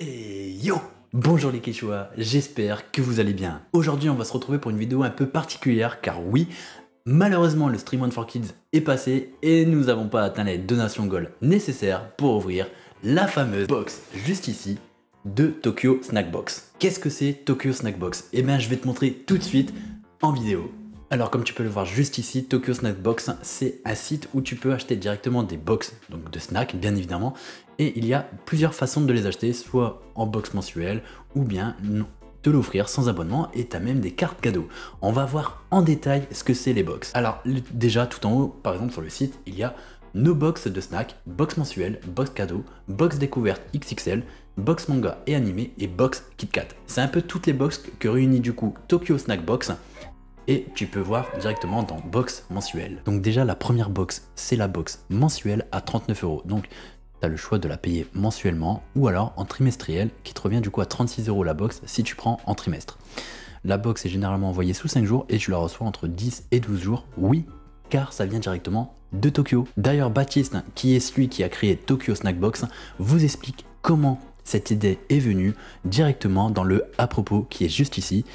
Et yo! Bonjour les Quechua, j'espère que vous allez bien. Aujourd'hui on va se retrouver pour une vidéo un peu particulière car oui, malheureusement le Stream 1-4-Kids est passé et nous n'avons pas atteint les donations gold nécessaires pour ouvrir la fameuse box juste ici de Tokyo Snackbox. Qu'est-ce que c'est Tokyo Snackbox? Eh bien je vais te montrer tout de suite en vidéo. Alors comme tu peux le voir juste ici, Tokyo Snackbox, c'est un site où tu peux acheter directement des box, donc de snacks bien évidemment, et il y a plusieurs façons de les acheter, soit en box mensuelle ou bien te l'offrir sans abonnement, et tu as même des cartes cadeaux. On va voir en détail ce que c'est les box. Alors déjà tout en haut, par exemple sur le site, il y a nos box de snacks, box mensuelle, box cadeau, box découverte XXL, box manga et animé et box KitKat. C'est un peu toutes les box que réunit du coup Tokyo Snackbox. Et tu peux voir directement dans box mensuelle. Donc déjà la première box, c'est la box mensuelle à 39 €. Donc tu as le choix de la payer mensuellement ou alors en trimestriel qui te revient du coup à 36 € la box si tu prends en trimestre. La box est généralement envoyée sous 5 jours et tu la reçois entre 10 et 12 jours. Oui, car ça vient directement de Tokyo. D'ailleurs Baptiste, qui est celui qui a créé Tokyo Snackbox, vous explique comment cette idée est venue directement dans le à propos qui est juste ici.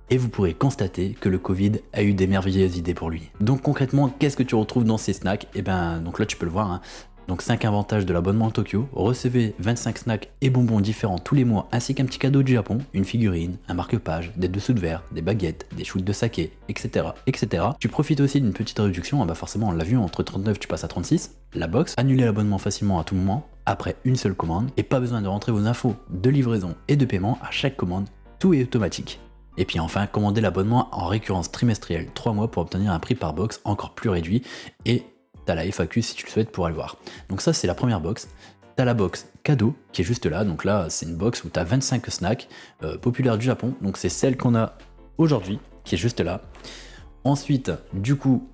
Et vous pourrez constater que le Covid a eu des merveilleuses idées pour lui. Donc concrètement, qu'est-ce que tu retrouves dans ces snacks? Et ben donc là tu peux le voir, hein. Donc 5 avantages de l'abonnement Tokyo, recevez 25 snacks et bonbons différents tous les mois, ainsi qu'un petit cadeau du Japon, une figurine, un marque-page, des dessous de verre, des baguettes, des shoots de saké, etc. etc. Tu profites aussi d'une petite réduction, bah forcément on l'a vu, entre 39 tu passes à 36, la box, annuler l'abonnement facilement à tout moment, après une seule commande, et pas besoin de rentrer vos infos de livraison et de paiement à chaque commande, tout est automatique. Et puis enfin, commandez l'abonnement en récurrence trimestrielle 3 mois pour obtenir un prix par box encore plus réduit, et t'as la FAQ si tu le souhaites pour aller voir. Donc ça c'est la première box. T'as la box cadeau qui est juste là, donc là c'est une box où t'as 25 snacks populaires du Japon, donc c'est celle qu'on a aujourd'hui qui est juste là. Ensuite du coup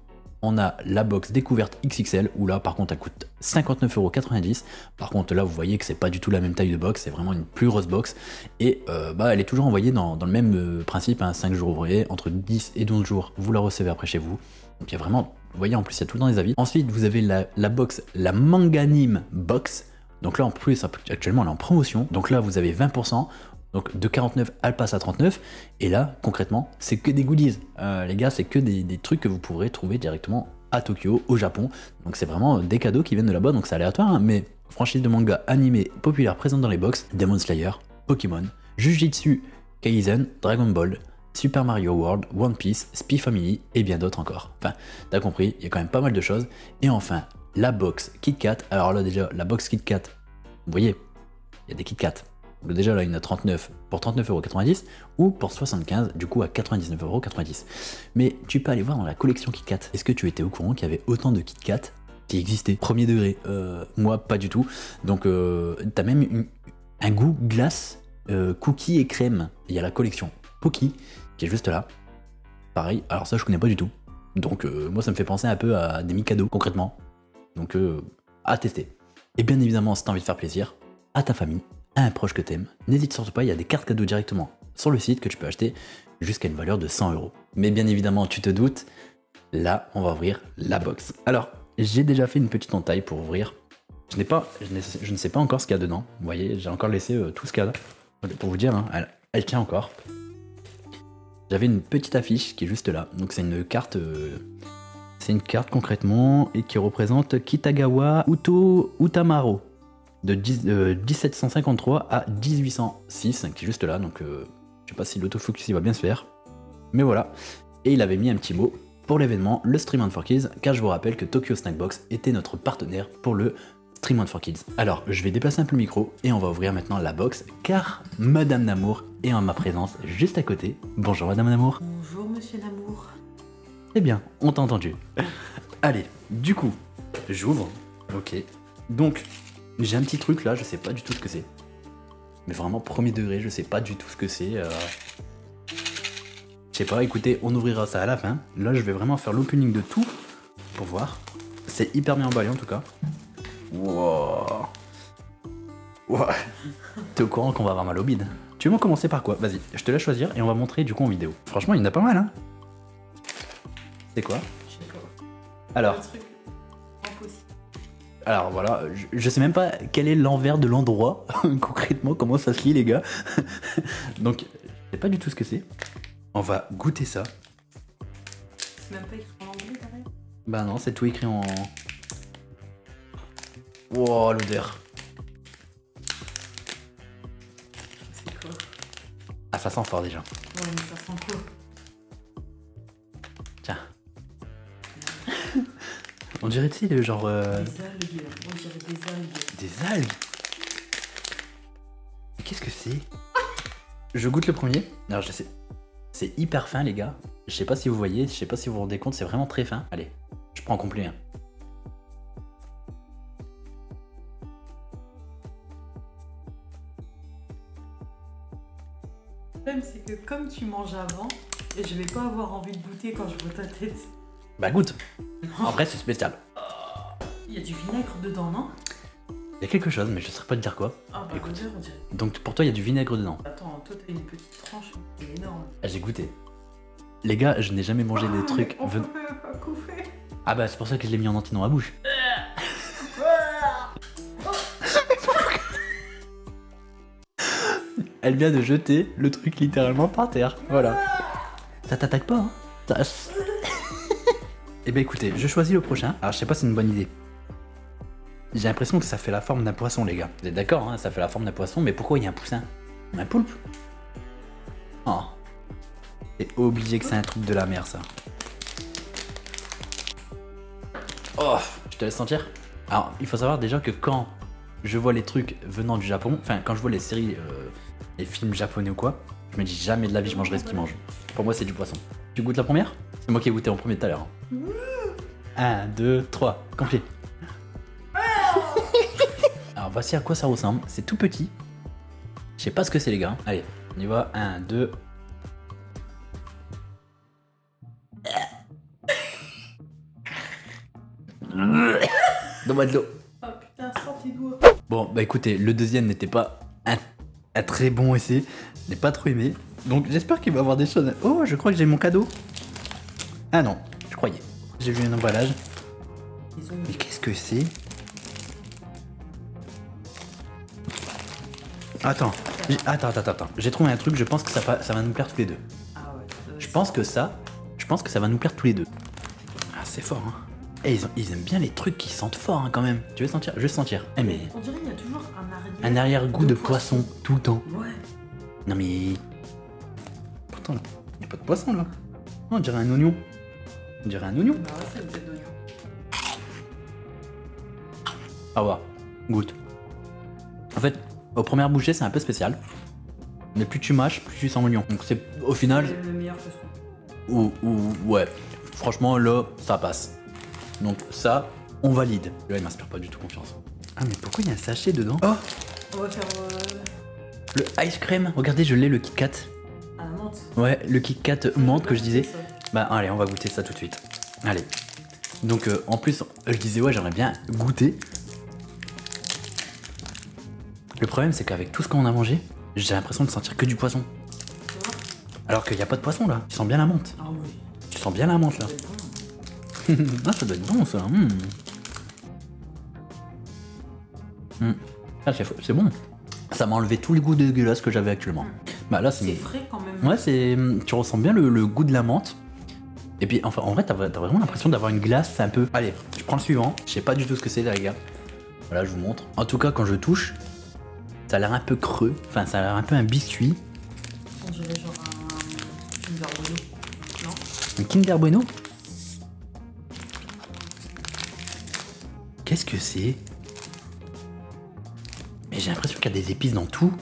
on a la box découverte XXL où là par contre elle coûte 59,90 €. Par contre là vous voyez que c'est pas du tout la même taille de box, c'est vraiment une plus grosse box et elle est toujours envoyée dans le même principe, hein, 5 jours ouvrés, entre 10 et 12 jours vous la recevez après chez vous. Donc il y a vraiment, vous voyez en plus il y a tout dans les avis. Ensuite vous avez la box, la Manganime box, donc là en plus actuellement elle est en promotion, donc là vous avez 20%. Donc de 49 elle passe à 39 et là concrètement c'est que des goodies, les gars, c'est que des trucs que vous pourrez trouver directement à Tokyo, au Japon. Donc c'est vraiment des cadeaux qui viennent de là-bas, donc c'est aléatoire, hein, mais franchise de manga animé populaire présente dans les box, Demon Slayer, Pokémon, Jujutsu Kaisen, Dragon Ball, Super Mario World, One Piece, Spy Family et bien d'autres encore. Enfin t'as compris, il y a quand même pas mal de choses. Et enfin la box KitKat. Alors là déjà la box KitKat, vous voyez il y a des KitKat. Donc déjà là il y en a 39 pour 39,90 € ou pour 75 du coup à 99,90 €. Mais tu peux aller voir dans la collection KitKat. Est-ce que tu étais au courant qu'il y avait autant de KitKat qui existaient? Premier degré, moi pas du tout. Donc t'as même un goût glace, cookie et crème. Il y a la collection Poki qui est juste là. Pareil, alors ça je connais pas du tout. Donc moi ça me fait penser un peu à des Mikado concrètement. Donc à tester. Et bien évidemment si t'as envie de faire plaisir à ta famille, à un proche que t'aimes, n'hésite surtout pas, il y a des cartes cadeaux directement sur le site que tu peux acheter jusqu'à une valeur de 100 €. Mais bien évidemment, tu te doutes, là, on va ouvrir la box. Alors, j'ai déjà fait une petite entaille pour ouvrir. Je ne sais pas encore ce qu'il y a dedans. Vous voyez, j'ai encore laissé tout ce qu'il y a là. Pour vous dire, hein, elle tient encore. J'avais une petite affiche qui est juste là. Donc c'est une carte... c'est une carte concrètement et qui représente Kitagawa Utamaro. De 1753 à 1806, qui est juste là, donc je sais pas si l'autofocus il va bien se faire, mais voilà. Et il avait mis un petit mot pour l'événement, le Stream 1-4-Kids, car je vous rappelle que Tokyo Snackbox était notre partenaire pour le Stream 1-4-Kids. Alors, je vais déplacer un peu le micro et on va ouvrir maintenant la box, car Madame Namour est en ma présence juste à côté. Bonjour Madame Namour. Bonjour Monsieur Namour. Eh bien, on t'a entendu. Allez, du coup, j'ouvre, ok, donc... J'ai un petit truc là, je sais pas du tout ce que c'est. Mais vraiment premier degré, je sais pas du tout ce que c'est. Je sais pas, écoutez, on ouvrira ça à la fin. Là, je vais vraiment faire l'opening de tout pour voir. C'est hyper bien emballé en tout cas. Wow. Wow. T'es au courant qu'on va avoir mal au bide? Tu veux m'en commencer par quoi? Vas-y, je te laisse choisir et on va montrer du coup en vidéo. Franchement, il y en a pas mal, hein. C'est quoi? Je sais pas. Alors. Un truc impossible. Alors voilà, je sais même pas quel est l'envers de l'endroit, concrètement, comment ça se lit les gars. Donc, je sais pas du tout ce que c'est. On va goûter ça. C'est même pas écrit en anglais, pareil. Bah non, c'est tout écrit en... Wow, l'odeur. C'est quoi? Ah, ça sent fort déjà. Ouais, mais ça sent quoi? Tiens. On dirait, tu sais, le genre... Des algues, on dirait des algues. Des algues. Mais qu'est-ce que c'est? Je goûte le premier. Alors, je sais... C'est hyper fin, les gars. Je sais pas si vous voyez, je sais pas si vous vous rendez compte, c'est vraiment très fin. Allez, je prends en complet. Hein. Le problème, c'est que comme tu manges avant, et je vais pas avoir envie de goûter quand je vois ta tête. Bah goûte. En vrai, c'est spécial. Il y a du vinaigre dedans, non? Il y a quelque chose, mais je saurais pas te dire quoi. Ah bah Écoute. on dirait. Donc pour toi, il y a du vinaigre dedans. Attends, toi t'as une petite tranche, c'est énorme. Ah, j'ai goûté. Les gars, je n'ai jamais mangé des trucs... On peut pas couffer. Ah bah c'est pour ça que je l'ai mis en entier dans la bouche. Elle vient de jeter le truc littéralement par terre. Voilà. Ça t'attaque pas, hein? Eh ben écoutez, je choisis le prochain. Alors je sais pas si c'est une bonne idée. J'ai l'impression que ça fait la forme d'un poisson, les gars. Vous êtes d'accord, hein? Ça fait la forme d'un poisson, mais pourquoi il y a un poussin? Un poulpe? Oh. C'est obligé que c'est un truc de la mer, ça. Oh, je te laisse sentir. Alors, il faut savoir déjà que quand je vois les trucs venant du Japon, enfin, quand je vois les séries, les films japonais ou quoi, je me dis jamais de la vie je mangerai ce qu'ils mangent. Pour moi, c'est du poisson. Tu goûtes la première? C'est moi qui ai goûté en premier tout à l'heure. 1, 2, 3, complet. Alors, voici à quoi ça ressemble. C'est tout petit. Je sais pas ce que c'est, les gars. Allez, on y va. 1, 2. Donne-moi de l'eau. Oh putain, sors tes doigts. Bon, bah écoutez, le deuxième n'était pas un très bon essai. Je n'ai pas trop aimé. Donc j'espère qu'il va y avoir des choses. Oh, je crois que j'ai mon cadeau. Ah non, je croyais. J'ai vu un emballage. Mais qu'est-ce que c'est? Attends, attends. J'ai trouvé un truc, je pense que ça va nous plaire tous les deux. Ah ouais. Je pense que ça va nous plaire tous les deux. Ah, c'est fort, hein. Et ils aiment bien les trucs qui sentent fort, hein, quand même. Tu veux sentir? Je vais sentir. Eh mais... On dirait qu'il y a toujours un arrière-goût de poisson, tout le temps. Ouais. Non mais... Pourtant, il n'y a pas de poisson, là. Oh, on dirait un oignon. On dirait un oignon. Bah ouais, c'est peut-être d'oignon. Ah ouais, goûte. En fait, aux premières bouchées, c'est un peu spécial. Mais plus tu mâches, plus tu sens l'oignon. Donc c'est au final... C'est le meilleur poisson. Ouais, franchement là, ça passe. Donc ça, on valide. Là, il m'inspire pas du tout confiance. Ah mais pourquoi il y a un sachet dedans? Oh, On va faire le ice cream. Regardez, je l'ai, le Kit Kat. à la menthe. Ouais, le Kit Kat menthe que je disais. Ça. Bah allez, on va goûter ça tout de suite. Allez. Donc en plus, je disais ouais, j'aimerais bien goûter. Le problème, c'est qu'avec tout ce qu'on a mangé, j'ai l'impression de sentir que du poisson. Tu vois? Alors qu'il n'y a pas de poisson là. Tu sens bien la menthe. Ah oui. Tu sens bien la menthe là. C'est bon. Ah, ça doit être bon ça. Ah, c'est bon. Ça m'a enlevé tout le goût dégueulasse que j'avais actuellement. Bah là, C'est frais quand même. Ouais, tu ressens bien le goût de la menthe. Et puis, enfin, en vrai, t'as vraiment l'impression d'avoir une glace, c'est un peu... Allez, je prends le suivant. Je sais pas du tout ce que c'est, les gars. Voilà, je vous montre. En tout cas, quand je touche, ça a l'air un peu creux. Enfin, ça a l'air un peu un biscuit. On dirait genre un Kinder Bueno. Non? Un Kinder Bueno? Qu'est-ce que c'est? Mais j'ai l'impression qu'il y a des épices dans tout.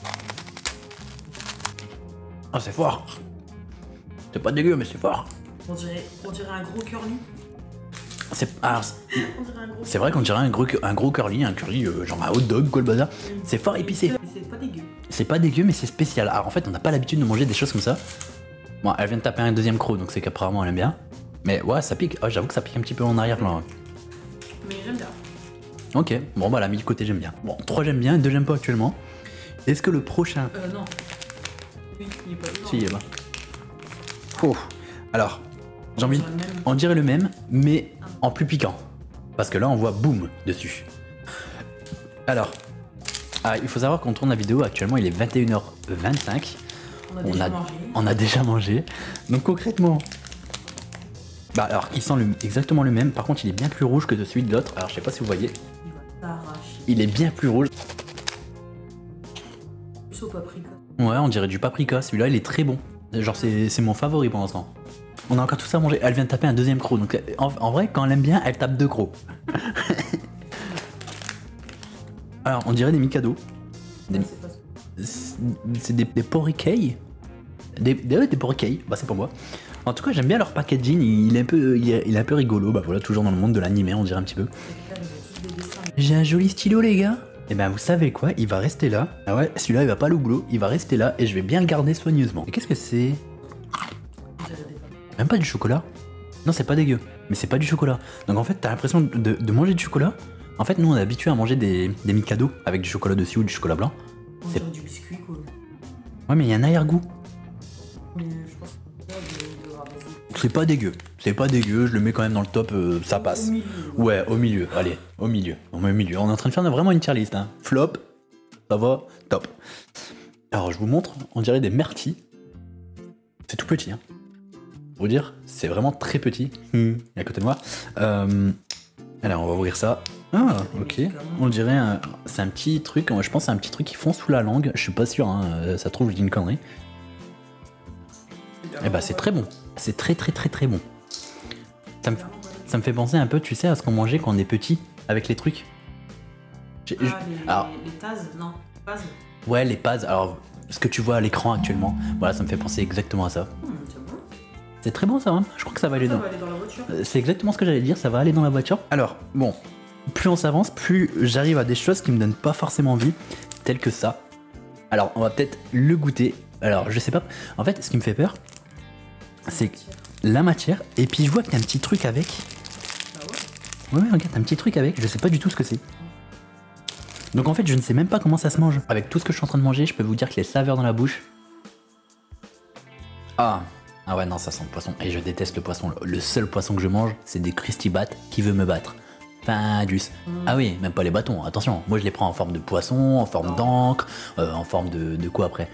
Oh, c'est fort. C'est pas dégueu, mais c'est fort. On dirait un gros curly. C'est On dirait un gros. c'est vrai qu'on dirait un gros curly, genre un hot dog, quoi, le bazar. C'est fort épicé. Mais c'est pas dégueu. C'est pas dégueu, mais c'est spécial. Alors en fait, on n'a pas l'habitude de manger des choses comme ça. Bon, elle vient de taper un deuxième croc, donc c'est qu'apparemment elle aime bien. Mais ouais, ça pique. Oh, j'avoue que ça pique un petit peu en arrière-plan. Mais j'aime bien. Ok, bon bah la mis de côté, j'aime bien. Bon, 3 j'aime bien, 2 j'aime pas actuellement. Est-ce que le prochain... Non. Oui, il est pas dedans. Si, il est là. Oh. Alors, j'ai envie... dirait le même. On dirait le même, mais en plus piquant. Parce que là, on voit boum dessus. Alors, il faut savoir qu'on tourne la vidéo actuellement, il est 21h25. On a déjà mangé. Donc concrètement, bah alors il sent exactement le même. Par contre, il est bien plus rouge que celui de l'autre. Alors je sais pas si vous voyez. Il est bien plus rouge. Plus au paprika. Ouais, on dirait du paprika. Celui-là, il est très bon. Genre c'est mon favori pour l'instant. On a encore tout ça à manger. Elle vient de taper un deuxième croc. Donc en vrai, quand elle aime bien, elle tape 2 crocs. Alors, on dirait des Mikado. C'est des porriquets. Des porriquets, bah c'est pour moi. En tout cas, j'aime bien leur packaging, il est un peu rigolo. Bah voilà, toujours dans le monde de l'animé, on dirait un petit peu. J'ai un joli stylo, les gars. Et ben vous savez quoi, il va rester là. Ah ouais, celui-là il va pas aller au boulot, il va rester là et je vais bien le garder soigneusement. Et qu'est-ce que c'est? Même pas du chocolat? Non, c'est pas dégueu, mais c'est pas du chocolat. Donc en fait, t'as l'impression de manger du chocolat. En fait, nous on est habitué à manger des Mikado avec du chocolat dessus ou du chocolat blanc. C'est du biscuit quoi. Ouais, mais il y a un arrière-goût. Mais je pense que c'est pas dégueu, je le mets quand même dans le top, ça passe. Au milieu. Ouais, au milieu, allez, au milieu. On met au milieu. On est en train de faire vraiment une tier list. Hein. Flop, ça va, top. Alors je vous montre, on dirait des myrtilles. C'est tout petit, hein. Pour vous dire, c'est vraiment très petit. À côté de moi. Alors on va ouvrir ça. Ah, ok. On dirait c'est un petit truc, je pense que c'est un petit truc qui fond sous la langue. Je suis pas sûr, hein. Ça se trouve, je dis une connerie. Et bah c'est très bon. C'est très bon. Ça me fait penser un peu, tu sais, à ce qu'on mangeait quand on est petit, avec les trucs. Les tazes, non, pazes. Ouais, les pazes. Alors, ce que tu vois à l'écran actuellement, voilà, ça me fait penser exactement à ça. C'est bon. C'est très bon ça, hein. Je crois que ça va aller Ça va aller dans la voiture. C'est exactement ce que j'allais dire, ça va aller dans la voiture. Alors, bon, plus on s'avance, plus j'arrive à des choses qui me donnent pas forcément envie, telles que ça. Alors, on va peut-être le goûter. Alors, je sais pas. En fait, ce qui me fait peur, c'est la matière. Et puis, je vois qu'il y a un petit truc avec. Bah ouais. Ouais, regarde, un petit truc avec. Je sais pas du tout ce que c'est. Donc, en fait, je ne sais même pas comment ça se mange. Avec tout ce que je suis en train de manger, je peux vous dire que les saveurs dans la bouche. Ah ouais, non, ça sent le poisson. Et je déteste le poisson. Le seul poisson que je mange, c'est des Krusty Bat qui veut me battre. Findus. Ah oui, même pas les bâtons, attention. Moi, je les prends en forme de poisson, en forme d'encre, en forme de quoi après?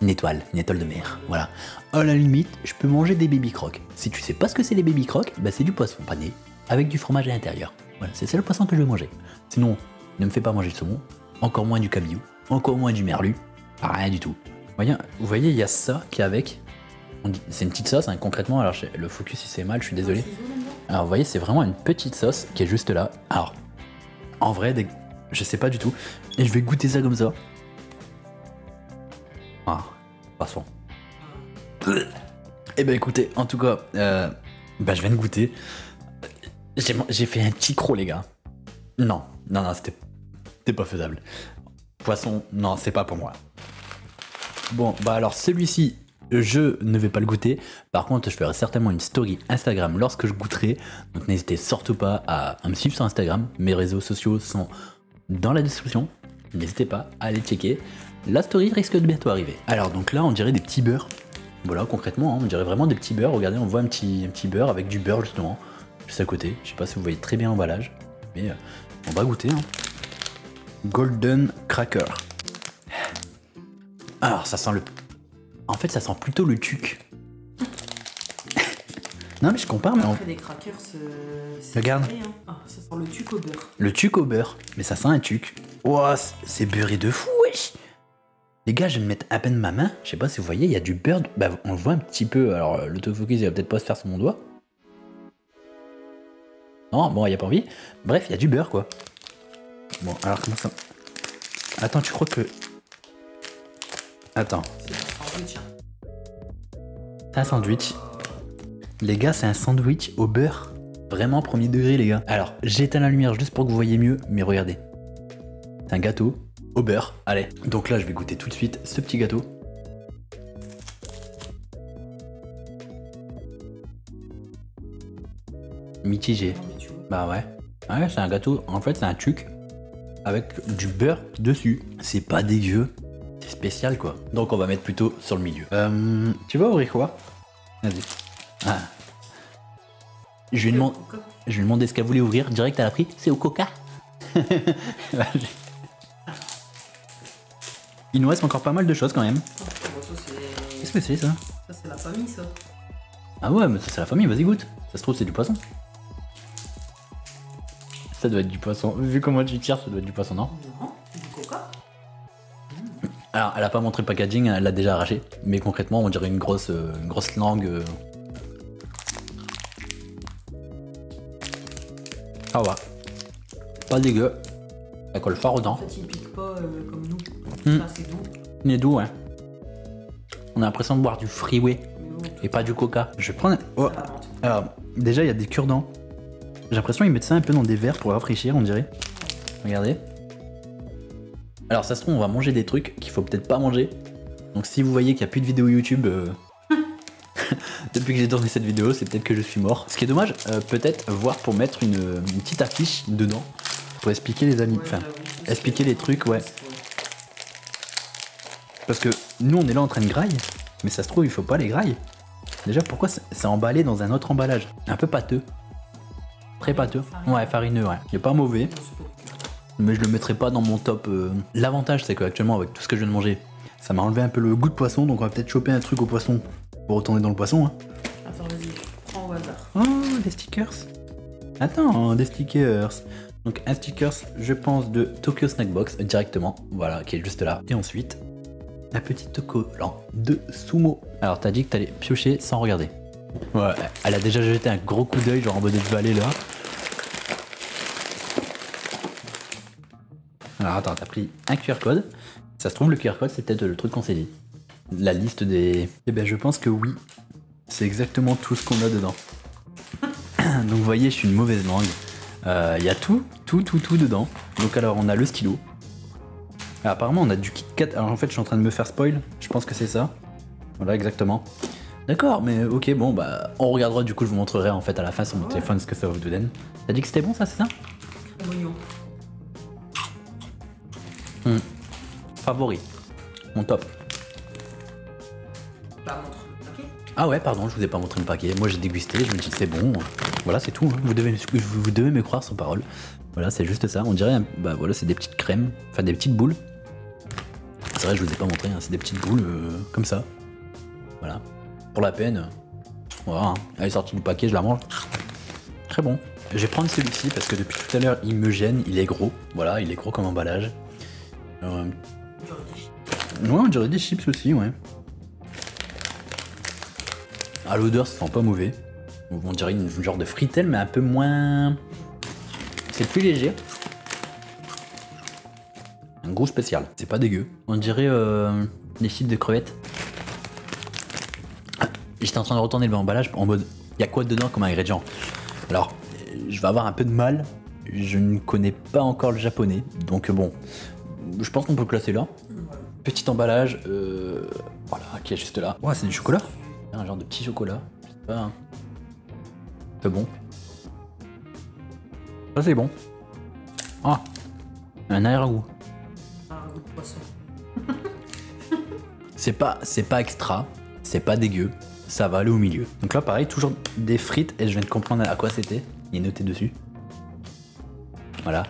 Une étoile de mer. Voilà. À la limite, je peux manger des baby crocs. Si tu sais pas ce que c'est les baby crocs, bah c'est du poisson pané avec du fromage à l'intérieur. Voilà, c'est le poisson que je vais manger. Sinon, ne me fais pas manger le saumon, encore moins du cabillaud, encore moins du merlu, rien du tout. Vous voyez, il y a ça qui est avec. C'est une petite sauce, hein, concrètement. Alors, le focus il c'est mal, je suis désolé. Alors, vous voyez, c'est vraiment une petite sauce qui est juste là. Alors, en vrai, je sais pas du tout. Et je vais goûter ça comme ça. Ah, passons. Eh ben écoutez, en tout cas, bah je viens de goûter. J'ai fait un petit croc, les gars. Non, c'était pas faisable. Poisson, non, c'est pas pour moi. Bon, bah alors celui-ci, je ne vais pas le goûter. Par contre, je ferai certainement une story Instagram lorsque je goûterai. Donc n'hésitez surtout pas à me suivre sur Instagram. Mes réseaux sociaux sont dans la description. N'hésitez pas à aller checker. La story risque de bientôt arriver. Alors donc là, on dirait des petits beurres. Voilà, concrètement, hein, on dirait vraiment des petits beurres. Regardez, on voit un petit beurre avec du beurre justement, juste à côté. Je sais pas si vous voyez très bien l'emballage, mais on va goûter. Hein. Golden Cracker. Alors, ça sent En fait, ça sent plutôt le tuc. Non, mais je compare, mais des crackers, regarde. Carré, hein. Ah, ça sent le tuc au beurre. Le tuc au beurre, mais ça sent un tuc. Ouah, c'est beurré de fou, wesh. Les gars, je vais me mettre à peine ma main. Je sais pas si vous voyez, il y a du beurre. Bah, on le voit un petit peu. Alors, l'autofocus, il va peut-être pas se faire sur mon doigt. Non, bon, il n'y a pas envie. Bref, il y a du beurre, quoi. Bon, alors comment ça... Attends, tu crois que... Attends. C'est un sandwich. Hein. C'est un sandwich. Les gars, c'est un sandwich au beurre. Vraiment premier degré, les gars. Alors, j'éteins la lumière juste pour que vous voyez mieux. Mais regardez. C'est un gâteau au beurre. Allez. Donc là, je vais goûter tout de suite ce petit gâteau. Mitigé. Bah ouais. Ouais, c'est un gâteau. En fait, c'est un tuc avec du beurre dessus. C'est pas dégueu. C'est spécial, quoi. Donc, on va mettre plutôt sur le milieu. Tu vas ouvrir quoi? Vas-y. Ah. Je lui ai demandé ce qu'elle voulait ouvrir. Direct, elle a pris. C'est au coca. Il nous reste encore pas mal de choses quand même. Oh, ça, c'est... Qu'est-ce que c'est ça? Ça, c'est la famille, ça. Ah ouais, mais ça c'est la famille, vas-y goûte. Ça se trouve c'est du poisson. Ça doit être du poisson. Vu comment tu tires, ça doit être du poisson, non? Non, c'est du coca. Alors, elle a pas montré le packaging, elle l'a déjà arraché. Mais concrètement, on dirait une grosse langue. Ah ouais. Pas dégueu. Ça colle fort aux En dents. fait, il pique pas comme nous. Hmm. Ça, c'est doux. Il est doux, ouais. On a l'impression de boire du freeway Mais bon, et pas du coca. Je vais prendre. Oh. ça la vente. Alors, déjà, il y a des cure-dents. J'ai l'impression qu'ils mettent ça un peu dans des verres pour rafraîchir, on dirait. Regardez. Alors, ça se trouve, on va manger des trucs qu'il faut peut-être pas manger. Donc, si vous voyez qu'il n'y a plus de vidéo YouTube depuis que j'ai tourné cette vidéo, c'est peut-être que je suis mort. Ce qui est dommage, peut-être voir pour mettre une petite affiche dedans pour expliquer les amis. Ouais, Enfin, j'avoue, expliquer les trucs, ouais. Parce que nous, on est là en train de grailler, mais ça se trouve, il faut pas les grailler. Déjà, pourquoi c'est emballé dans un autre emballage? Un peu pâteux. Très pâteux. Farineux. Ouais, farineux, ouais. Il est pas mauvais, Non, c'est pas mais je le mettrai pas dans mon top. L'avantage, c'est qu'actuellement, avec tout ce que je viens de manger, ça m'a enlevé un peu le goût de poisson, donc on va peut-être choper un truc au poisson pour retourner dans le poisson. Hein. Attends, vas-y, prends au hasard. Oh, des stickers. Attends, des stickers. Donc un stickers, je pense, de Tokyo Snackbox directement, voilà, qui est juste là. Et ensuite, un petit collant de Sumo. Alors t'as dit que t'allais piocher sans regarder. Ouais, elle a déjà jeté un gros coup d'œil, genre en mode de valet là. Alors attends, t'as pris un QR code. Ça se trouve, le QR code, c'est peut-être le truc qu'on s'est dit. La liste des... Eh ben je pense que oui. C'est exactement tout ce qu'on a dedans. Donc vous voyez, je suis une mauvaise langue. Il y a tout dedans. Donc alors, on a le stylo. Ah, apparemment, on a du Kit Kat. Alors en fait, je suis en train de me faire spoil. Je pense que c'est ça. Voilà, exactement. D'accord, mais ok, bon, bah, on regardera. Du coup, je vous montrerai en fait à la fin sur mon téléphone ce que ça vous donne. T'as dit que c'était bon, ça, c'est ça? Oignon. Favori. Mon top. Bah, montre le paquet. Ah ouais, pardon, je vous ai pas montré le paquet. Moi, j'ai dégusté, je me dis c'est bon. Voilà, c'est tout. Hein. Vous devez me croire sans parole. Voilà, c'est juste ça. On dirait, bah voilà, c'est des petites crèmes, enfin des petites boules. C'est vrai, je vous ai pas montré. Hein. C'est des petites boules comme ça. Voilà. Pour la peine. Voilà. Hein. Elle est sortie du paquet, je la mange. Très bon. Je vais prendre celui-ci parce que depuis tout à l'heure, il me gêne. Il est gros. Voilà, il est gros comme emballage. J'aurais dit chips. Ouais, on dirait des chips aussi, ouais. À l'odeur, ça sent pas mauvais. On dirait une genre de fritel, mais un peu moins. C'est plus léger. Un goût spécial. C'est pas dégueu. On dirait des chips de crevettes. J'étais en train de retourner l'emballage en mode, il y a quoi dedans comme ingrédient? Alors, je vais avoir un peu de mal. Je ne connais pas encore le japonais, donc bon, je pense qu'on peut le classer là. Petit emballage, voilà, qui est juste là. Ouais, c'est du chocolat. Un genre de petit chocolat. Je sais pas. Hein. C'est bon. Ça c'est bon. Ah, un arrière-goût. Un goût de poisson. C'est pas extra, c'est pas dégueu, ça va aller au milieu. Donc là pareil, toujours des frites et je viens de comprendre à quoi c'était. Il est noté dessus. Voilà.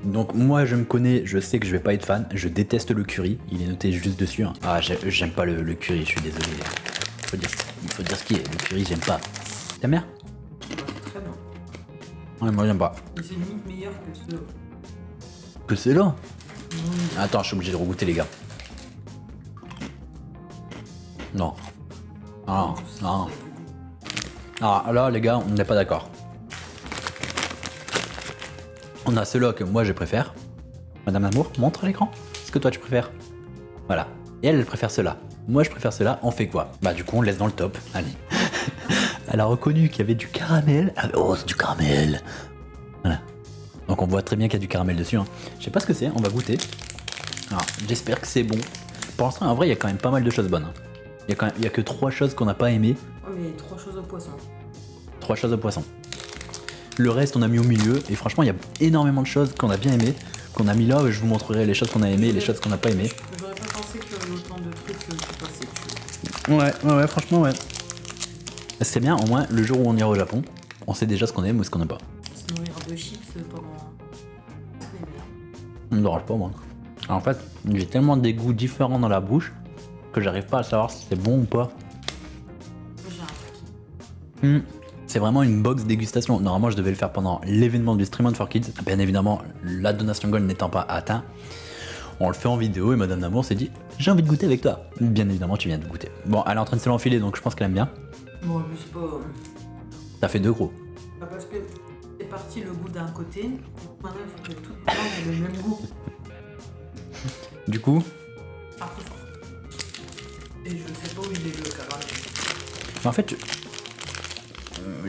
Donc moi je me connais, je sais que je vais pas être fan, je déteste le curry, il est noté juste dessus. Hein. Ah j'aime pas le curry, je suis désolé. Il faut dire ce qui est, le curry j'aime pas. T'aimes bien? Ouais, c'est très bon. Ouais, moi j'aime pas. Mais c'est limite meilleur que ceux. Que c'est là? Oui. Attends, je suis obligé de regoûter les gars. Non. Ah, non. Ah, là les gars, on n'est pas d'accord. On a ceux-là que moi je préfère. Madame Amour, montre à l'écran ce que toi tu préfères. Voilà. Et elle préfère ceux-là. Moi je préfère ceux-là, on fait quoi? Bah du coup on le laisse dans le top. Allez. Elle a reconnu qu'il y avait du caramel. Ah, oh, c'est du caramel. Voilà. Donc on voit très bien qu'il y a du caramel dessus. Hein. Je sais pas ce que c'est, on va goûter. Alors, j'espère que c'est bon. Pour l'instant, en vrai, il y a quand même pas mal de choses bonnes. Hein. Il y a que 3 choses qu'on n'a pas aimées. Oh, mais 3 choses au poisson. 3 choses au poisson. Le reste, on a mis au milieu. Et franchement, il y a énormément de choses qu'on a bien aimées. Qu'on a mis là. Je vous montrerai les choses qu'on a aimées et les choses qu'on n'a pas aimées. J'aurais pas pensé qu'il y avait autant de trucs qui passaient dessus. Ouais, franchement, ouais. C'est bien, au moins, le jour où on ira au Japon, on sait déjà ce qu'on aime ou ce qu'on n'aime pas. Se nourrir de chips pendant. Ça me dérange pas, moi. En fait, j'ai tellement des goûts différents dans la bouche que j'arrive pas à savoir si c'est bon ou pas. C'est vraiment une box dégustation. Normalement, je devais le faire pendant l'événement du Stream for Kids. Bien évidemment, la donation goal n'étant pas atteinte, on le fait en vidéo et Madame Namour s'est dit j'ai envie de goûter avec toi. Bien évidemment, tu viens de goûter. Bon, elle est en train de se l'enfiler donc je pense qu'elle aime bien. Bon, mais c'est pas. Ça fait 2 gros. Pas parce que c'est parti le goût d'un côté, maintenant il faut que tout le monde ait le même goût. Du coup, et je sais pas où il est le caramel. en fait,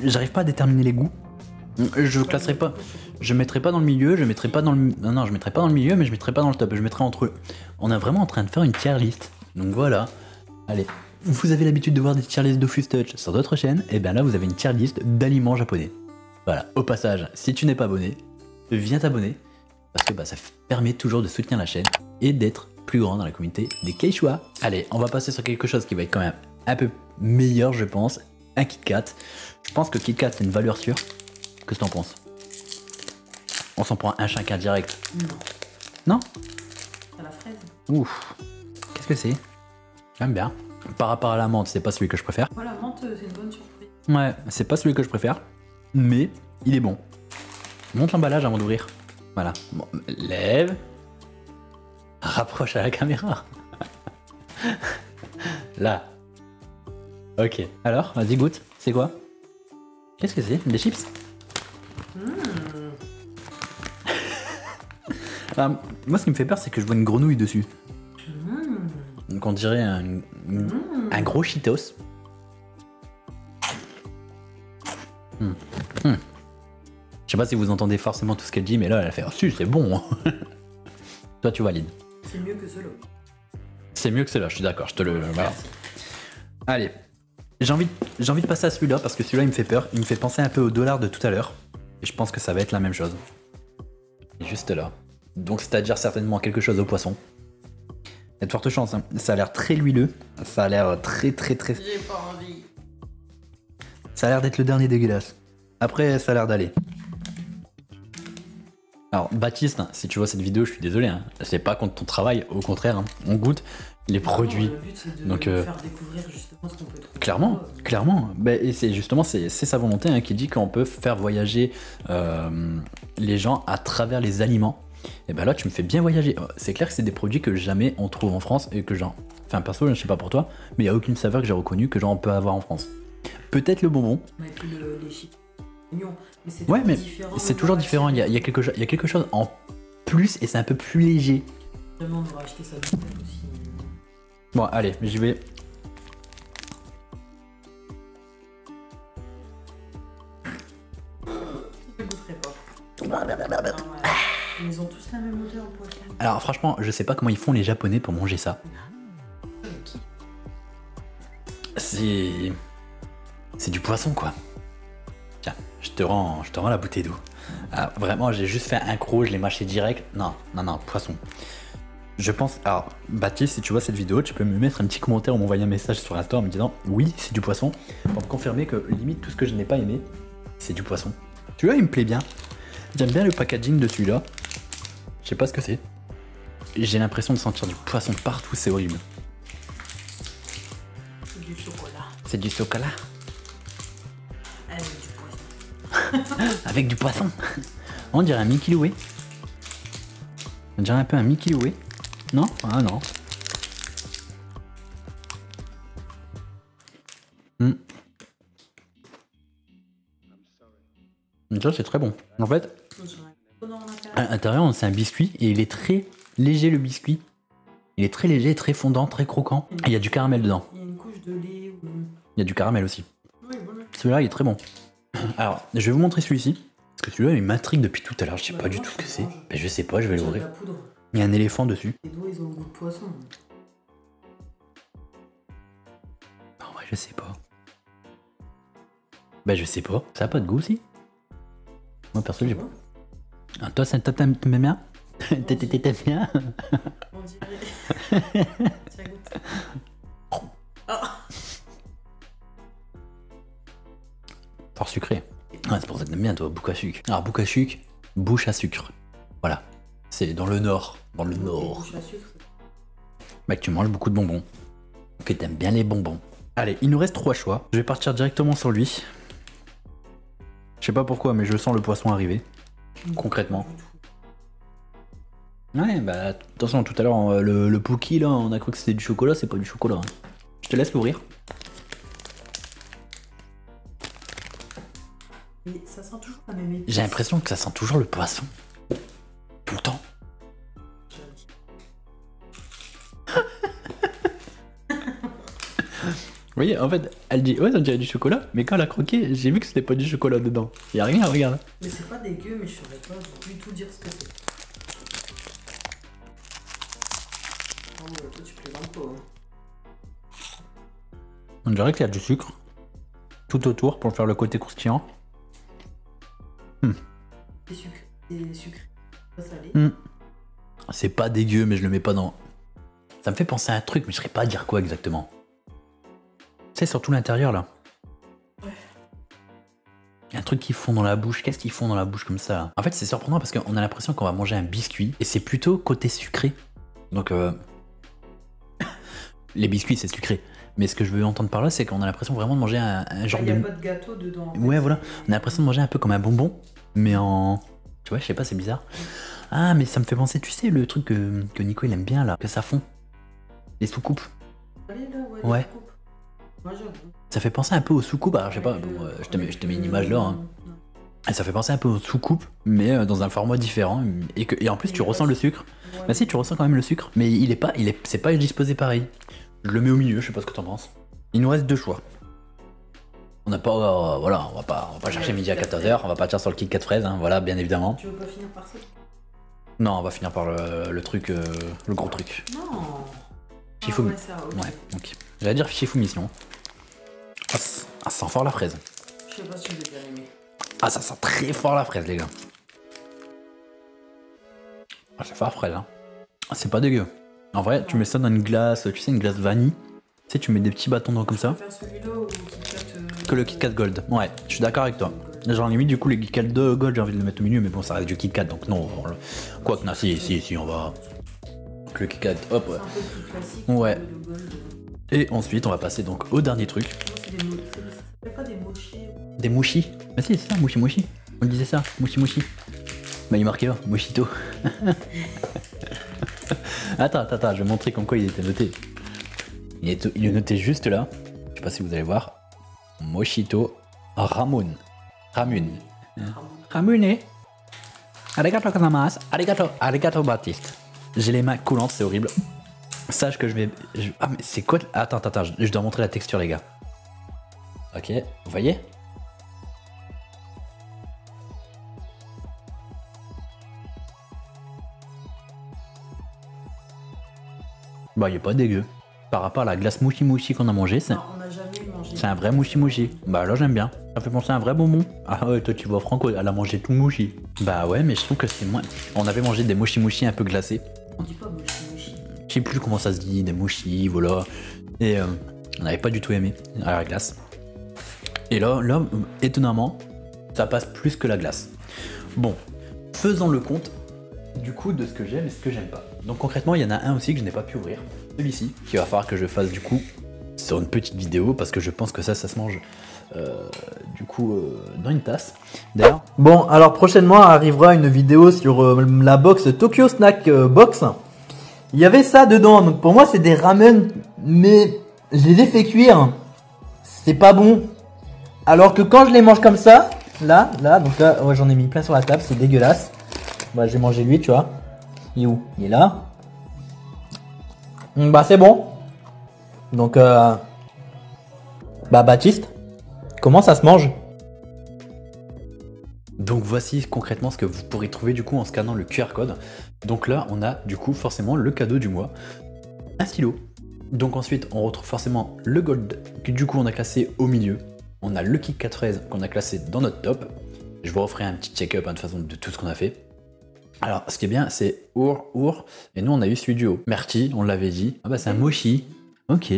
j'arrive pas à déterminer les goûts. Je classerai pas. Je mettrai pas dans le milieu, je mettrai pas dans le. Non, je mettrai pas dans le milieu, mais je mettrai pas dans le top. Je mettrai entre eux. On est vraiment en train de faire une tier list. Donc voilà. Allez. Vous avez l'habitude de voir des tier lists de Fuse Touch sur d'autres chaînes, et bien là vous avez une tier list d'aliments japonais. Voilà. Au passage, si tu n'es pas abonné, viens t'abonner. Parce que ça permet toujours de soutenir la chaîne et d'être plus grand dans la communauté des Quechua. Allez, on va passer sur quelque chose qui va être quand même un peu meilleur, je pense. Un Kit Kat. Je pense que Kit Kat c'est une valeur sûre. Qu'est-ce que t'en penses? On s'en prend un chacun direct. Non. Non? C'est la fraise. Ouf. Qu'est-ce que c'est? J'aime bien. Par rapport à la menthe, c'est pas celui que je préfère. Voilà, menthe, c'est une bonne surprise. Ouais, c'est pas celui que je préfère. Mais il est bon. Montre l'emballage avant d'ouvrir. Voilà. Bon, lève. Rapproche à la caméra. Là. Ok. Alors, vas-y, goûte. C'est quoi? Qu'est-ce que c'est? Des chips? Moi, ce qui me fait peur, c'est que je vois une grenouille dessus. Donc, on dirait un gros Cheetos. Je sais pas si vous entendez forcément tout ce qu'elle dit, mais là, elle fait « Oh, si, c'est bon !» Toi, tu valides. C'est mieux que cela. C'est mieux que cela, je suis d'accord, je te le... Voilà. Allez. J'ai envie de passer à celui-là, parce que celui-là, il me fait peur. Il me fait penser un peu au dollar de tout à l'heure. Et je pense que ça va être la même chose. Juste là. Donc, c'est-à-dire certainement quelque chose au poisson. Il y a de fortes chances, hein. Ça a l'air très huileux. Ça a l'air très... J'ai pas envie. Ça a l'air d'être le dernier dégueulasse. Après, ça a l'air d'aller. Alors, Baptiste, hein, si tu vois cette vidéo, je suis désolé. Hein. C'est pas contre ton travail, au contraire. Hein. On goûte les produits. Le but, c'est de Donc, faire découvrir justement ce qu'on peut trouver. Clairement. Bah, et c'est justement c'est sa volonté hein, qui dit qu'on peut faire voyager les gens à travers les aliments. Et ben là, tu me fais bien voyager. C'est clair que c'est des produits que jamais on trouve en France et que genre... Enfin, perso, je sais pas pour toi, mais il n'y a aucune saveur que j'ai reconnue que genre on peut avoir en France. Peut-être le bonbon. Ouais, et puis les chips. Mignon. Mais c'est Ouais, mais différent, c'est toujours différent. Il y a quelque chose en plus et c'est un peu plus léger. Vraiment, on devrait acheter ça aussi. Bon, allez, j'y vais. Je goûterai pas. Ah ouais. Ils ont tous la même odeur au poisson. Alors franchement, je sais pas comment ils font les Japonais pour manger ça. C'est du poisson quoi. Tiens, je te rends la bouteille d'eau. Ah, vraiment, j'ai juste fait un croc, je l'ai mâché direct. Non, poisson. Je pense... Alors, Baptiste, si tu vois cette vidéo, tu peux me mettre un petit commentaire ou m'envoyer un message sur Insta en me disant oui, c'est du poisson, pour me confirmer que limite tout ce que je n'ai pas aimé, c'est du poisson. Celui-là, il me plaît bien. J'aime bien le packaging de celui-là. Je sais pas ce que c'est. J'ai l'impression de sentir du poisson partout, c'est horrible. C'est du chocolat. C'est du chocolat. Avec du poisson. Avec du poisson. On dirait un Mickey Loué. On dirait un peu un Mickey Loué. Non? Ah non. Ça c'est très bon. En fait, à l'intérieur c'est un biscuit et il est très léger le biscuit. Il est très léger, très fondant, très croquant. Et il y a du caramel dedans. Il y a une couche de lait ou... Il y a du caramel aussi. Oui, voilà. Celui-là il est très bon. Alors, je vais vous montrer celui-ci. Parce que celui-là il m'intrigue depuis tout à l'heure. Je sais pas du tout ce que c'est. Mais je sais pas, je vais l'ouvrir. Il y a un éléphant dessus. Les doigts ils ont le goût de poisson. En vrai, je sais pas. Bah, je sais pas. Ça a pas de goût aussi? Moi, perso, j'ai pas. Ah, toi, t'aimes bien? T'aimes bien? On dirait. Ça goûte. Oh. Fort sucré. Ouais, c'est pour ça que t'aimes bien, toi, bouc à sucre. Alors, bouc à sucre, bouche à sucre. Voilà. c'est dans le nord. Dans le nord. Bah, que tu manges beaucoup de bonbons. Que t'aimes bien les bonbons. Allez, il nous reste 3 choix. Je vais partir directement sur lui. Je sais pas pourquoi, mais je sens le poisson arriver. Concrètement. Ouais, bah attention, tout à l'heure, le Pookie, là, on a cru que c'était du chocolat, c'est pas du chocolat. Hein. Je te laisse l'ouvrir. Mais ça sent toujours la même épice. J'ai l'impression que ça sent toujours le poisson. Tout le temps. Vous voyez, en fait, elle dit ouais, ça dirait du chocolat, mais quand elle a croqué, j'ai vu que c'était pas du chocolat dedans. Y'a rien, regarde. Mais c'est pas dégueu, mais je saurais pas du tout dire ce que c'est. Oh, toi tu plaisantes pas. On dirait qu'il y a du sucre tout autour pour faire le côté croustillant. C'est sucré. C'est sucré. Pas salé. C'est pas dégueu, mais je le mets pas dans. Ça me fait penser à un truc, mais je saurais pas dire quoi exactement. Tu sais, surtout l'intérieur là. Ouais. Il y a un truc qu'ils font dans la bouche. Qu'est-ce qu'ils font dans la bouche comme ça là? En fait, c'est surprenant parce qu'on a l'impression qu'on va manger un biscuit et c'est plutôt côté sucré. Donc, les biscuits c'est sucré. Mais ce que je veux entendre par là, c'est qu'on a l'impression vraiment de manger un genre Il y a de. pas de gâteau dedans. En fait. Ouais, voilà. On a l'impression de manger un peu comme un bonbon, mais en. Tu vois, je sais pas, c'est bizarre. Ah, mais ça me fait penser, tu sais, le truc que Nico il aime bien là, que ça fond. Les soucoupes. Allez là, ouais. Ouais. Moi j'avoue. Ça fait penser un peu aux soucoupes. Alors, je sais pas, bon, je te mets une image là. Hein. Et ça fait penser un peu aux soucoupes, mais dans un format différent. Et en plus, tu ressens le sucre. Ouais. Bah, si, tu ressens quand même le sucre, mais c'est pas disposé pareil. Je le mets au milieu, je sais pas ce que t'en penses. Il nous reste 2 choix. On n'a pas. Voilà, on va pas chercher midi à 14h, on va partir sur le Kit Kat fraise, hein, voilà, bien évidemment. Tu veux pas finir par ça? Non, on va finir par le truc, le gros truc. Non. Shifumi. Ah ouais, ça, ok. Ouais, ok. J'allais dire Shifumi sinon. Ah, ça sent fort la fraise. Je sais pas si je vais bien aimer. Ah, ça sent très fort la fraise, les gars. Ah, c'est fort fraise, hein. Ah, c'est pas dégueu. En vrai, tu mets ça dans une glace, tu sais, une glace vanille. Tu sais, tu mets des petits bâtons dans comme ça. Tu préfères celui-là ou Kit Kat Que le Kit Kat Gold. Ouais, je suis d'accord avec toi. Genre limite du coup les Kit Kat Gold j'ai envie de le mettre au milieu, mais bon ça reste du Kit Kat donc non. Quoi que non, si on va. Le Kit Kat, hop ouais. C'est un peu plus classique. Ouais. Le gold. Et ensuite on va passer donc au dernier truc. C'est des mochis. Ça s'appelle pas des mochis. Des mouchis. Bah si c'est ça, mouchi. On disait ça, mouchi. Bah il est marqué là, mochito. Attends, je vais montrer comme quoi il était noté. Il est noté juste là. Je sais pas si vous allez voir. Mochito Ramune. Ramune. Arigato gozaimasu. Arigato Baptiste. J'ai les mains coulantes, c'est horrible. Sache que Ah mais c'est quoi? Attends, je dois montrer la texture les gars. Ok, vous voyez? Bah il est pas dégueu. Par rapport à la glace mouchi qu'on a mangé, c'est... Non, on n'a jamais mangé. C'est un vrai mouchi. Bah là j'aime bien. Ça fait penser à un vrai bonbon. Ah ouais, toi tu vois Franco, elle a mangé tout mouchi. Bah ouais, mais je trouve que c'est moins... On avait mangé des mouchi un peu glacés. On dit pas mochi. Je sais plus comment ça se dit, des mouchis, voilà. Et on n'avait pas du tout aimé à la glace. Et là, étonnamment, ça passe plus que la glace. Bon, faisons le compte du coup de ce que j'aime et ce que j'aime pas. Donc concrètement, il y en a un aussi que je n'ai pas pu ouvrir. Celui-ci, qu'il va falloir que je fasse du coup sur une petite vidéo parce que je pense que ça se mange dans une tasse. D'ailleurs. Bon, alors prochainement arrivera une vidéo sur la box Tokyo Snack Box. Il y avait ça dedans, donc pour moi c'est des ramen, mais je les ai fait cuire. C'est pas bon. Alors que quand je les mange comme ça, là, donc là, ouais, j'en ai mis plein sur la table, c'est dégueulasse. Bah, j'ai mangé lui, tu vois. Il est où? Il est là. Bah, c'est bon. Donc, bah, Baptiste, comment ça se mange? Donc voici concrètement ce que vous pourrez trouver du coup en scannant le QR code. Donc là, on a du coup forcément le cadeau du mois, un stylo. Donc ensuite, on retrouve forcément le gold que du coup on a classé au milieu. On a le Kit Kat fraise qu'on a classé dans notre top. Je vous referai un petit check-up de toute façon de tout ce qu'on a fait. Alors, ce qui est bien, c'est Our, et nous on a eu celui du haut. Merci, on l'avait dit. Ah bah c'est un mochi. Ok.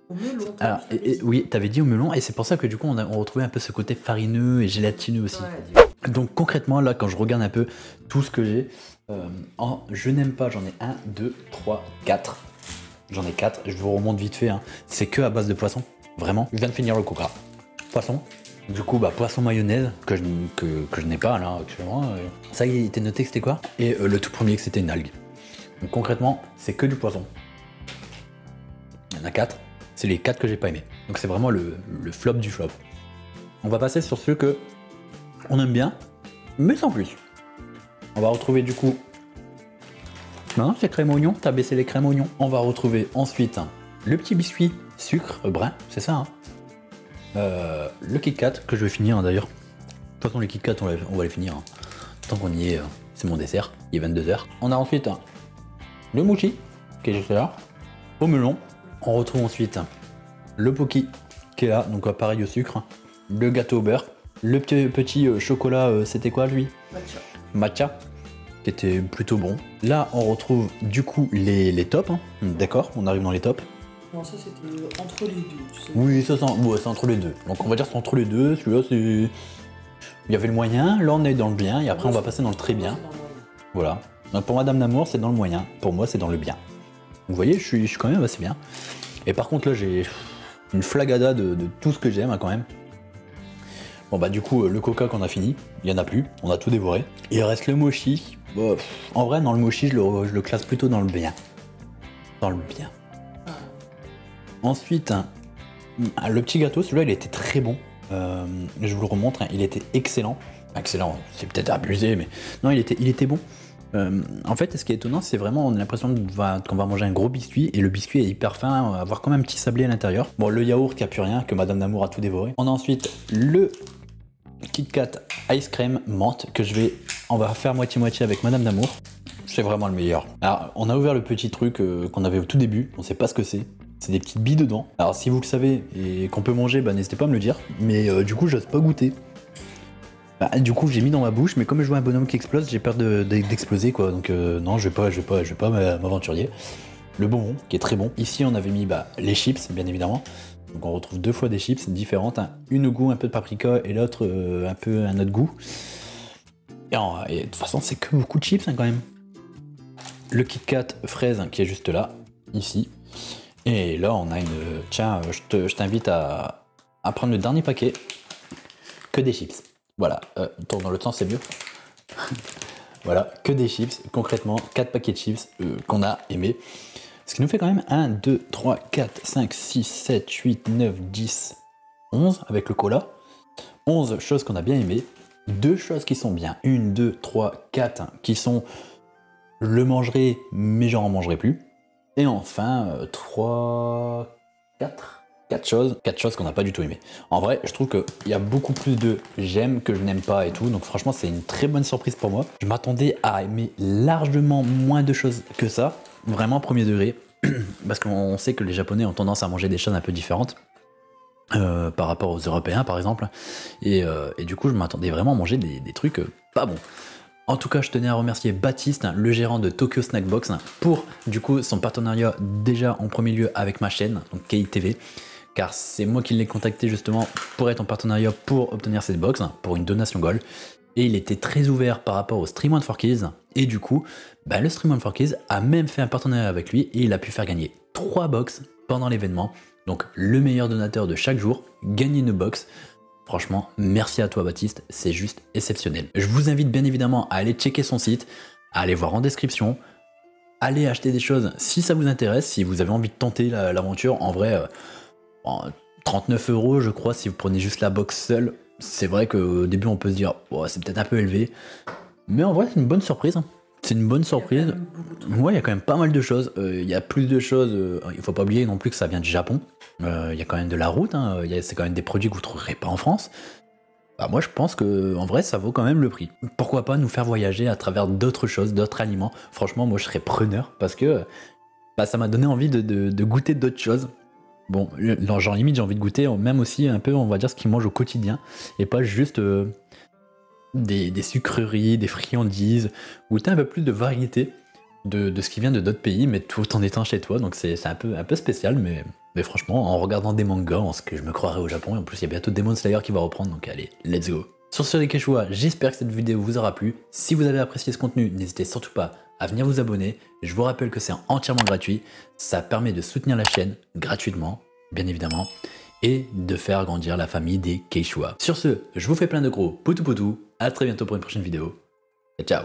Au melon. Alors, oui, t'avais dit au melon, et c'est pour ça que du coup on retrouvait un peu ce côté farineux et gélatineux aussi. Ouais, Donc concrètement, là, quand je regarde un peu tout ce que j'ai, je n'aime pas, j'en ai 1, 2, 3, 4. J'en ai 4, je vous remonte vite fait, hein. C'est que à base de poisson, vraiment. Je viens de finir le coca. Poisson. Du coup, bah, poisson mayonnaise, que je n'ai pas là actuellement. Ça, il était noté que c'était quoi? Et le tout premier, que c'était une algue. Donc concrètement, c'est que du poisson. Il y en a 4. C'est les 4 que j'ai pas aimé. Donc c'est vraiment le flop du flop. On va passer sur ceux que on aime bien, mais sans plus. On va retrouver du coup... Non, c'est crème oignon, t'as baissé les crèmes oignons. On va retrouver ensuite le petit biscuit sucre brun, c'est ça, hein. Le Kit Kat, que je vais finir, hein, d'ailleurs. De toute façon, les Kit Kat, on va les finir, hein. Tant qu'on y est, c'est mon dessert, il est 22 h. On a ensuite le mochi, qui est juste là. Au melon, on retrouve ensuite le Pocky, qui est là, donc pareil au sucre. Le gâteau au beurre. Le petit chocolat, c'était quoi lui? Matcha, qui était plutôt bon. Là, on retrouve du coup les tops, hein. D'accord, on arrive dans les tops. Non, ça c'était entre les deux, tu sais. Oui, ça c'est entre les deux. Donc on va dire c'est entre les deux. Celui-là, c'est... Il y avait le moyen, là on est dans le bien, et après on va passer dans le très bien. Voilà. Donc pour Madame Namour, c'est dans le moyen. Pour moi, c'est dans le bien. Vous voyez, je suis quand même assez bien. Et par contre, là, j'ai une flagada de tout ce que j'aime, hein, quand même. Bon bah du coup le coca qu'on a fini, il y en a plus, on a tout dévoré. Il reste le mochi. Bon, en vrai dans le mochi je le classe plutôt dans le bien. Dans le bien. Ensuite, le petit gâteau, celui-là il était très bon. Je vous le remontre, hein, il était excellent. Excellent, c'est peut-être abusé, mais non il était bon. En fait, ce qui est étonnant, c'est vraiment, on a l'impression qu'on va manger un gros biscuit, et le biscuit est hyper fin, on va avoir quand même un petit sablé à l'intérieur. Bon, le yaourt qui a plus rien, que Madame Namour a tout dévoré. On a ensuite le Kit Kat Ice Cream menthe, que on va faire moitié-moitié avec Madame Namour. C'est vraiment le meilleur. Alors, on a ouvert le petit truc qu'on avait au tout début, on sait pas ce que c'est. C'est des petites billes dedans. Alors, si vous le savez et qu'on peut manger, bah, n'hésitez pas à me le dire. Mais du coup, j'ose pas goûter. Bah, du coup, j'ai mis dans ma bouche, mais comme je vois un bonhomme qui explose, j'ai peur d'exploser, quoi. Donc non, je vais pas m'aventurier. Le bonbon, qui est très bon. Ici, on avait mis les chips, bien évidemment. Donc on retrouve deux fois des chips différentes, hein. Une au goût un peu de paprika et l'autre un peu un autre goût. Et de toute façon, c'est que beaucoup de chips, hein, quand même. Le Kit Kat fraise, qui est juste là, ici. Et là, on a une... Tiens, je t'invite à prendre le dernier paquet. Que des chips. Voilà, tourne dans l'autre sens, c'est mieux. Voilà, que des chips. Concrètement, 4 paquets de chips qu'on a aimés. Ce qui nous fait quand même 1, 2, 3, 4, 5, 6, 7, 8, 9, 10, 11 avec le cola. 11 choses qu'on a bien aimées. 2 choses qui sont bien. 1, 2, 3, 4 qui sont... Je le mangerai, mais j'en mangerai plus. Et enfin, 3, 4 choses qu'on n'a pas du tout aimées. En vrai, je trouve qu'il y a beaucoup plus de j'aime que je n'aime pas et tout. Donc franchement, c'est une très bonne surprise pour moi. Je m'attendais à aimer largement moins de choses que ça. Vraiment premier degré. Parce qu'on sait que les Japonais ont tendance à manger des choses un peu différentes. Par rapport aux Européens, par exemple. Et du coup, je m'attendais vraiment à manger des trucs pas bons. En tout cas, je tenais à remercier Baptiste, le gérant de Tokyo Snack Box, pour du coup son partenariat déjà en premier lieu avec ma chaîne, donc KITV, car c'est moi qui l'ai contacté justement pour être en partenariat pour obtenir cette box, pour une donation Gold. Et il était très ouvert par rapport au Stream One for Kids, et du coup, le Stream One for Kids a même fait un partenariat avec lui, et il a pu faire gagner 3 box pendant l'événement. Donc le meilleur donateur de chaque jour gagne une box. Franchement, merci à toi Baptiste, c'est juste exceptionnel. Je vous invite bien évidemment à aller checker son site, à aller voir en description, allez acheter des choses si ça vous intéresse, si vous avez envie de tenter l'aventure. En vrai, 39 € je crois si vous prenez juste la box seule. C'est vrai qu'au début on peut se dire oh, c'est peut-être un peu élevé, mais en vrai c'est une bonne surprise. C'est une bonne surprise. Ouais, il y a quand même pas mal de choses. Il y a plus de choses. Il faut pas oublier non plus que ça vient du Japon. Il y a quand même de la route. Hein. C'est quand même des produits que vous trouverez pas en France. Moi, je pense que en vrai, ça vaut quand même le prix. Pourquoi pas nous faire voyager à travers d'autres choses, d'autres aliments. Franchement, moi, je serais preneur parce que ça m'a donné envie de goûter d'autres choses. Bon, genre limite, j'ai envie de goûter même aussi un peu, on va dire, ce qu'ils mangent au quotidien et pas juste des sucreries, des friandises, goûter un peu plus de variété de ce qui vient de d'autres pays, mais tout en étant chez toi. Donc c'est un peu spécial, mais franchement, en regardant des mangas, en ce que je me croirais au Japon, et en plus il y a bientôt Demon Slayer qui va reprendre, donc allez, let's go. Sur ce les Quechua, j'espère que cette vidéo vous aura plu. Si vous avez apprécié ce contenu, n'hésitez surtout pas à venir vous abonner. Je vous rappelle que c'est entièrement gratuit. Ça permet de soutenir la chaîne gratuitement, bien évidemment, et de faire grandir la famille des Quechua. Sur ce, je vous fais plein de gros poutou poutou. À très bientôt pour une prochaine vidéo. Et ciao.